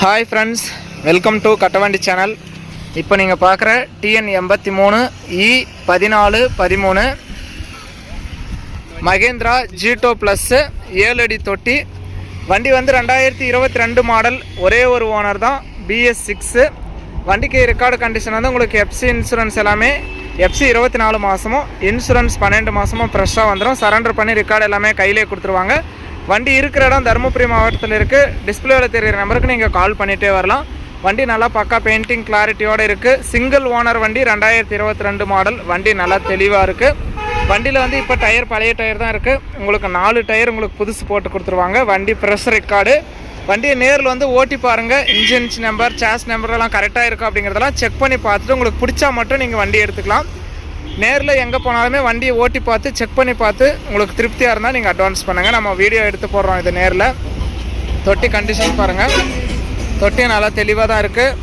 Hi friends, welcome to Kattavandi channel. இப்போ நீங்கள் பார்க்குற TN 83 E1413 Mahindra Jeeto plus 7 அடி தொட்டி வண்டி வந்து 2022 மாடல். ஒரே ஒரு ஓனர் தான், BS6. வண்டிக்கு ரெக்கார்டு கண்டிஷன் வந்து உங்களுக்கு FC இன்சூரன்ஸ் எல்லாமே FC 24 மாதமும் இன்சூரன்ஸ் 12 மாதமும் ஃப்ரெஷ்ஷாக வந்துடும். சரண்டர் பண்ணி ரெக்கார்டு எல்லாமே கையிலே கொடுத்துருவாங்க. வண்டி இருக்கிற இடம் தருமபுரி மாவட்டத்தில் இருக்குது. டிஸ்பிளேவில் தெரிகிற நம்பருக்கு நீங்கள் கால் பண்ணிகிட்டே வரலாம். வண்டி நல்லா பக்கா பெயிண்டிங் கிளாரிட்டியோடு இருக்குது. சிங்கிள் ஓனர் வண்டி, 2022 மாடல். வண்டி நல்லா தெளிவாக இருக்குது. வண்டியில் வந்து இப்போ டயர் பழைய டயர் தான் இருக்குது. உங்களுக்கு 4 டயர் உங்களுக்கு புதுசு போட்டு கொடுத்துருவாங்க. வண்டி ஃப்ரெஷ் ரெக்கார்டு. வண்டியை நேரில் வந்து ஓட்டி பாருங்கள். இன்ஜின் நம்பர், சாஸ் நம்பர்லாம் கரெக்டாக இருக்கா அப்படிங்கிறதெல்லாம் செக் பண்ணி பார்த்துட்டு உங்களுக்கு பிடிச்சா மட்டும் நீங்கள் வண்டி எடுத்துக்கலாம். நேரில் எங்கே போனாலுமே வண்டியை ஓட்டி பார்த்து செக் பண்ணி பார்த்து உங்களுக்கு திருப்தியாக இருந்தால் நீங்கள் அட்வான்ஸ் பண்ணுங்கள். நம்ம வீடியோ எடுத்து போடுறோம் இது நேரில். தொட்டி கண்டிஷன் பாருங்கள். தொட்டி நல்லா தெளிவாக தான் இருக்குது.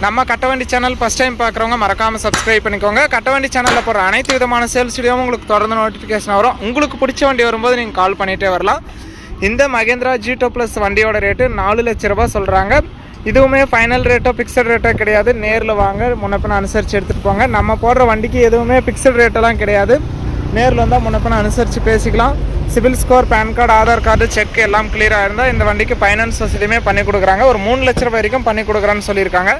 நம்ம கட்டவண்டி சேனல் ஃபஸ்ட் டைம் பார்க்குறவங்க மறக்காமல் சப்ஸ்கிரைப் பண்ணிக்கோங்க. கட்டவண்டி சேனலில் போடுற அனைத்து விதமான சேல்ஸ் வீடியோவும் உங்களுக்கு தொடர்ந்து நோட்டிஃபிகேஷன் வரும். உங்களுக்கு பிடிச்ச வண்டி வரும்போது நீங்கள் கால் பண்ணிகிட்டே வரலாம். இந்த மகேந்திரா ஜீட்டோ ப்ளஸ் வண்டியோட ரேட்டு 4 லட்ச ரூபா சொல்கிறாங்க. இதுவுமே ஃபைனல் ரேட்டோ ஃபிக்ஸட் ரேட்டோ கிடையாது. நேரில் வாங்க, முன்னப்பின அனுசரித்து எடுத்துகிட்டு போங்க. நம்ம போடுற வண்டிக்கு எதுவுமே ஃபிக்ஸட் ரேட்டெல்லாம் கிடையாது. நேரில் வந்தால் முன்னப்பின அனுசரித்து பேசிக்கலாம். CIBIL score, PAN card, Aadhaar card, cheque எல்லாம் கிளியராக இருந்தால் இந்த வண்டிக்கு ஃபைனான்ஸ் வசதியுமே பண்ணி கொடுக்குறாங்க. ஒரு 3 லட்ச ரூபாய் வரைக்கும் பண்ணி கொடுக்குறான்னு சொல்லியிருக்காங்க.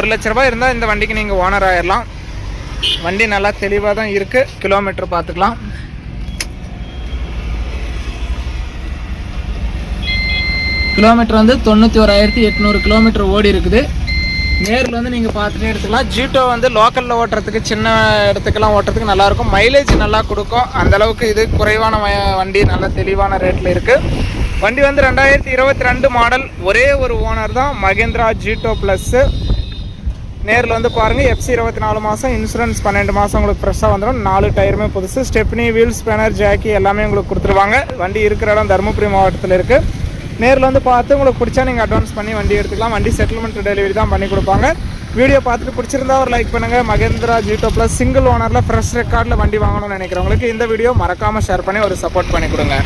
1 லட்ச ரூபாய் இருந்தால் இந்த வண்டிக்கு நீங்கள் ஓனர் ஆகிடலாம். வண்டி நல்லா தெளிவாக தான் இருக்குது. கிலோமீட்டர் பார்த்துக்கலாம். கிலோமீட்டர் வந்து 91,800 கிலோமீட்டர் ஓடி இருக்குது. நேரில் வந்து நீங்கள் பார்த்துட்டே எடுத்துக்கலாம். ஜீட்டோ வந்து லோக்கலில் ஓட்டுறதுக்கு, சின்ன இடத்துக்கெல்லாம் ஓட்டுறதுக்கு நல்லாயிருக்கும். மைலேஜ் நல்லா கொடுக்கும். அந்தளவுக்கு இது குறைவான வண்டி, நல்ல தெளிவான ரேட்டில் இருக்குது. வண்டி வந்து 2022 மாடல். ஒரே ஒரு ஓனர் தான், மகேந்திரா ஜீட்டோ ப்ளஸ்ஸு. நேரில் வந்து பாருங்கள். FC 24 மாதம், இன்சூரன்ஸ் 12 மாதம் உங்களுக்கு ஃப்ரெஷ்ஷாக வந்துடும். 4 டயருமே புதுசு. ஸ்டெப்னி, வீல் ஸ்பேனர், ஜாக்கி எல்லாமே உங்களுக்கு கொடுத்துருவாங்க. வண்டி இருக்கிற இடம் தருமபுரி மாவட்டத்தில் இருக்குது. நேரில் வந்து பார்த்து உங்களுக்கு பிடிச்சா நீங்கள் அட்வான்ஸ் பண்ணி வண்டி எடுத்துக்கலாம். வண்டி செட்டில்மெண்ட் டெலிவரி தான் பண்ணி கொடுப்பாங்க. வீடியோ பார்த்துட்டு பிடிச்சிருந்தா ஒரு லைக் பண்ணுங்கள். மகேந்திரா ஜீட்டோ ப்ளஸ் சிங்கிள் ஓனரில் ஃப்ரெஷ் ரெக்கார்டில் வண்டி வாங்கணும்னு நினைக்கிறவங்களுக்கு இந்த வீடியோ மறக்காமல் ஷேர் பண்ணி ஒரு சப்போர்ட் பண்ணி கொடுங்க.